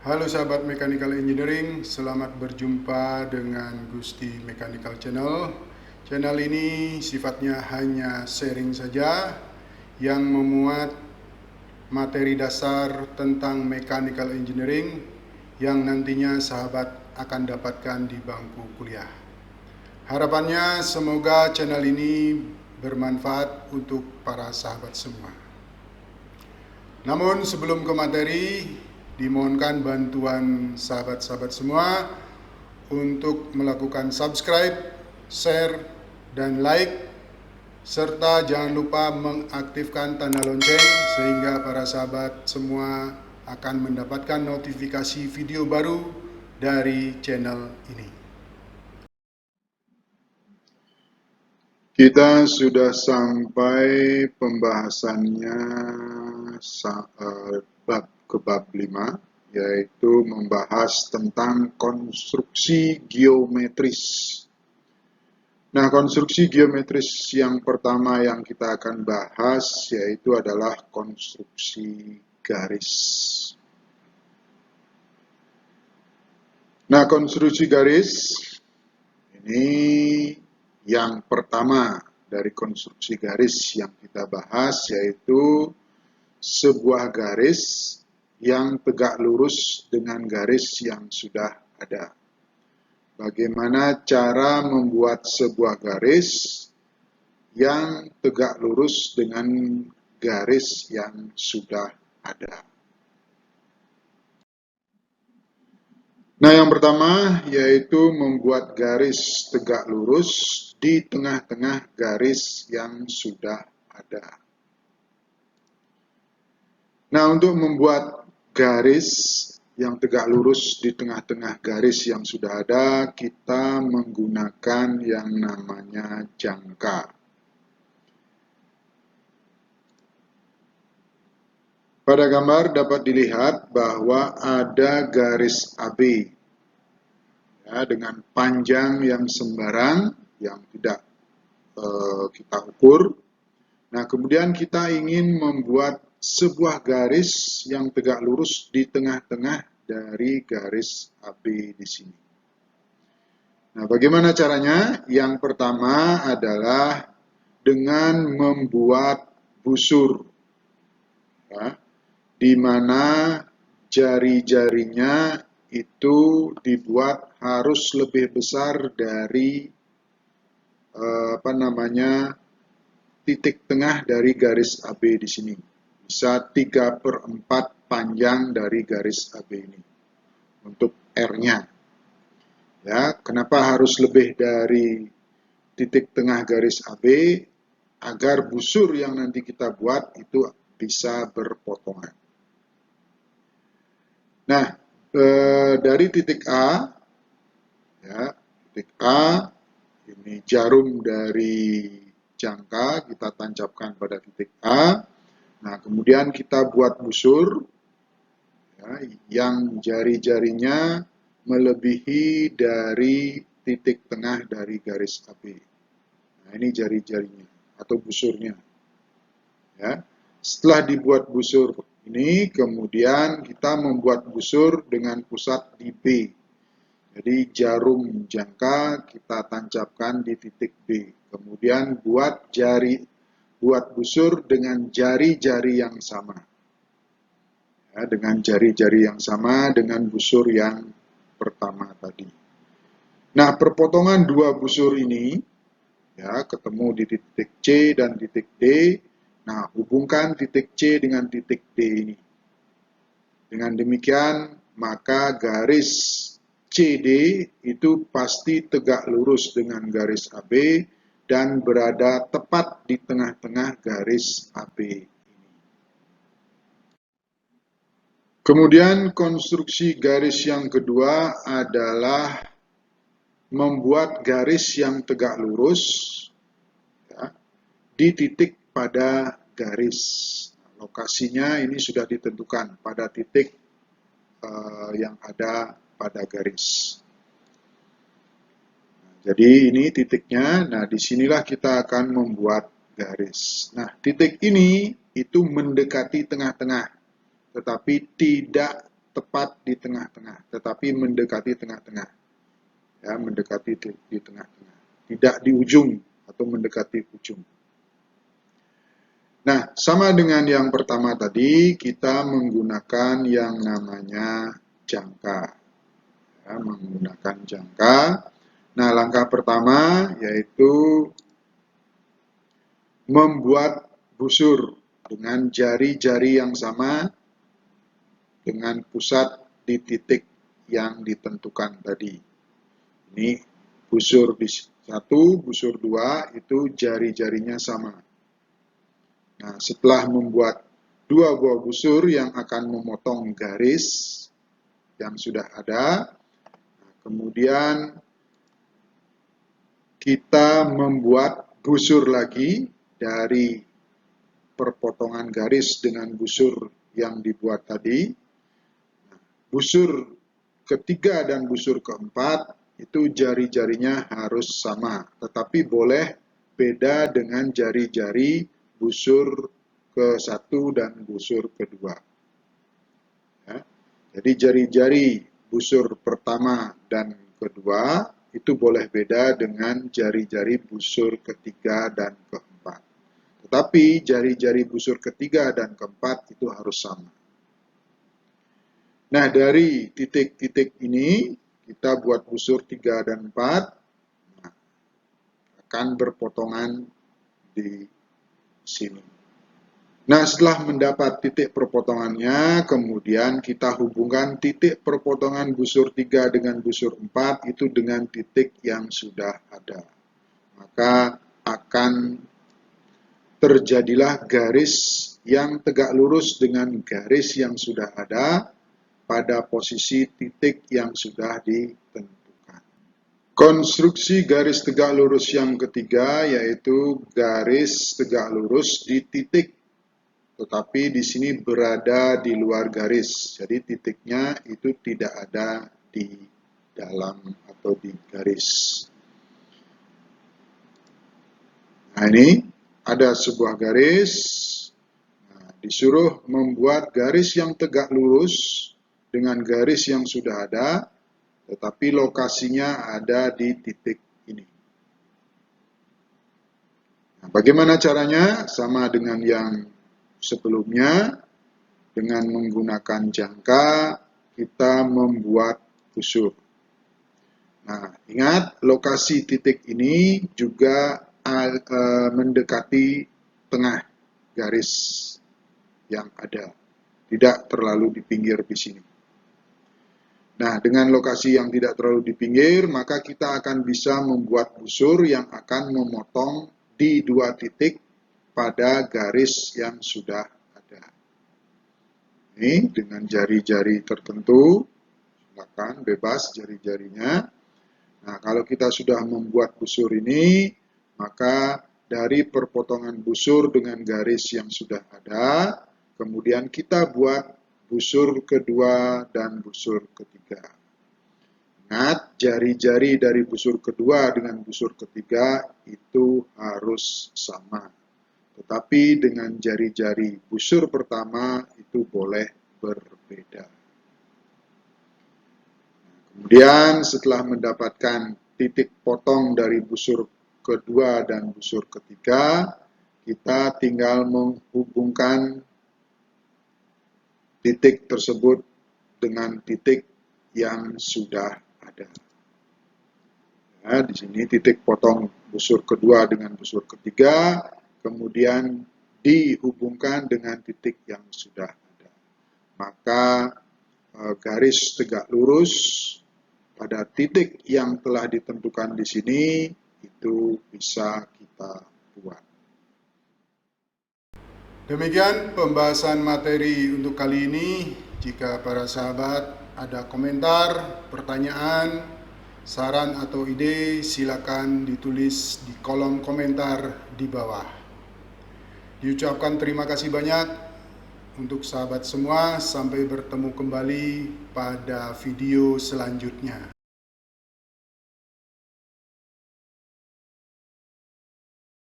Halo sahabat Mechanical Engineering, selamat berjumpa dengan Gusti Mechanical Channel. Channel ini sifatnya hanya sharing saja yang memuat materi dasar tentang Mechanical Engineering yang nantinya sahabat akan dapatkan di bangku kuliah. Harapannya semoga channel ini bermanfaat untuk para sahabat semua. Namun sebelum ke materi, dimohonkan bantuan sahabat-sahabat semua untuk melakukan subscribe, share, dan like, serta jangan lupa mengaktifkan tanda lonceng sehingga para sahabat semua akan mendapatkan notifikasi video baru dari channel ini. Kita sudah sampai pembahasannya bab 5, yaitu membahas tentang konstruksi geometris. Nah, konstruksi geometris yang pertama yang kita akan bahas yaitu adalah konstruksi garis. Nah, konstruksi garis ini yang pertama dari konstruksi garis yang kita bahas yaitu sebuah garis yang tegak lurus dengan garis yang sudah ada. Bagaimana cara membuat sebuah garis yang tegak lurus dengan garis yang sudah ada. Nah, yang pertama yaitu membuat garis tegak lurus di tengah-tengah garis yang sudah ada. Nah, untuk membuat garis yang tegak lurus di tengah-tengah garis yang sudah ada, kita menggunakan yang namanya jangka. Pada gambar dapat dilihat bahwa ada garis AB ya, dengan panjang yang sembarang yang tidak kita ukur. Nah, kemudian kita ingin membuat sebuah garis yang tegak lurus di tengah-tengah dari garis AB di sini. Nah, bagaimana caranya? Yang pertama adalah dengan membuat busur, ya, di mana jari-jarinya itu dibuat harus lebih besar dari titik tengah dari garis AB di sini. Bisa 3/4 panjang dari garis AB ini untuk R-nya. Ya, kenapa harus lebih dari titik tengah garis AB? Agar busur yang nanti kita buat itu bisa berpotongan. Nah, dari titik A, ya, titik A, ini jarum dari jangka kita tancapkan pada titik A. Nah, kemudian kita buat busur ya, yang jari-jarinya melebihi dari titik tengah dari garis AB. Nah, ini jari-jarinya atau busurnya. Ya. Setelah dibuat busur ini, kemudian kita membuat busur dengan pusat di B. Jadi jarum jangka kita tancapkan di titik B. Kemudian buat busur dengan jari-jari yang sama. Ya, dengan jari-jari yang sama dengan busur yang pertama tadi. Nah, perpotongan dua busur ini ya ketemu di titik C dan titik D. Nah, hubungkan titik C dengan titik D ini. Dengan demikian, maka garis CD itu pasti tegak lurus dengan garis AB dan berada tepat di tengah-tengah garis AB. Kemudian konstruksi garis yang kedua adalah membuat garis yang tegak lurus ya, di titik pada garis. Lokasinya ini sudah ditentukan pada titik yang ada pada garis. Jadi ini titiknya, nah disinilah kita akan membuat garis. Nah, titik ini itu mendekati tengah-tengah, tetapi tidak tepat di tengah-tengah, tetapi mendekati tengah-tengah. Ya, mendekati di tengah-tengah. Tidak di ujung atau mendekati ujung. Nah, sama dengan yang pertama tadi, kita menggunakan yang namanya jangka. Ya, menggunakan jangka. Nah, langkah pertama yaitu membuat busur dengan jari-jari yang sama dengan pusat di titik yang ditentukan tadi. Ini busur di 1, busur 2 itu jari-jarinya sama. Nah, setelah membuat 2 buah busur yang akan memotong garis yang sudah ada, kemudian kita membuat busur lagi dari perpotongan garis dengan busur yang dibuat tadi. Busur ketiga dan busur keempat itu jari-jarinya harus sama, tetapi boleh beda dengan jari-jari busur ke-1 dan busur kedua. Ya. Jadi jari-jari busur pertama dan kedua itu boleh beda dengan jari-jari busur ketiga dan keempat. Tetapi jari-jari busur ketiga dan keempat itu harus sama. Nah, dari titik-titik ini kita buat busur 3 dan 4 akan berpotongan di sini. Nah, setelah mendapat titik perpotongannya, kemudian kita hubungkan titik perpotongan busur 3 dengan busur 4 itu dengan titik yang sudah ada. Maka akan terjadilah garis yang tegak lurus dengan garis yang sudah ada pada posisi titik yang sudah ditentukan. Konstruksi garis tegak lurus yang ketiga yaitu garis tegak lurus di titik, tetapi di sini berada di luar garis. Jadi titiknya itu tidak ada di dalam atau di garis. Nah, ini ada sebuah garis. Nah, disuruh membuat garis yang tegak lurus dengan garis yang sudah ada, tetapi lokasinya ada di titik ini. Nah, bagaimana caranya? Sama dengan yang sebelumnya, dengan menggunakan jangka, kita membuat busur. Nah, ingat lokasi titik ini juga mendekati tengah garis yang ada, tidak terlalu di pinggir di sini. Nah, dengan lokasi yang tidak terlalu di pinggir, maka kita akan bisa membuat busur yang akan memotong di 2 titik pada garis yang sudah ada. Ini dengan jari-jari tertentu, silakan bebas jari-jarinya. Nah, kalau kita sudah membuat busur ini, maka dari perpotongan busur dengan garis yang sudah ada, kemudian kita buat busur kedua dan busur ketiga. Ingat, jari-jari dari busur kedua dengan busur ketiga itu harus sama. Tetapi dengan jari-jari busur pertama itu boleh berbeda. Kemudian setelah mendapatkan titik potong dari busur kedua dan busur ketiga, kita tinggal menghubungkan titik tersebut dengan titik yang sudah ada. Ya, di sini titik potong busur kedua dengan busur ketiga, kemudian dihubungkan dengan titik yang sudah ada. Maka garis tegak lurus pada titik yang telah ditentukan di sini itu bisa kita buat. Demikian pembahasan materi untuk kali ini. Jika para sahabat ada komentar, pertanyaan, saran atau ide, silakan ditulis di kolom komentar di bawah. Diucapkan terima kasih banyak untuk sahabat semua. Sampai bertemu kembali pada video selanjutnya.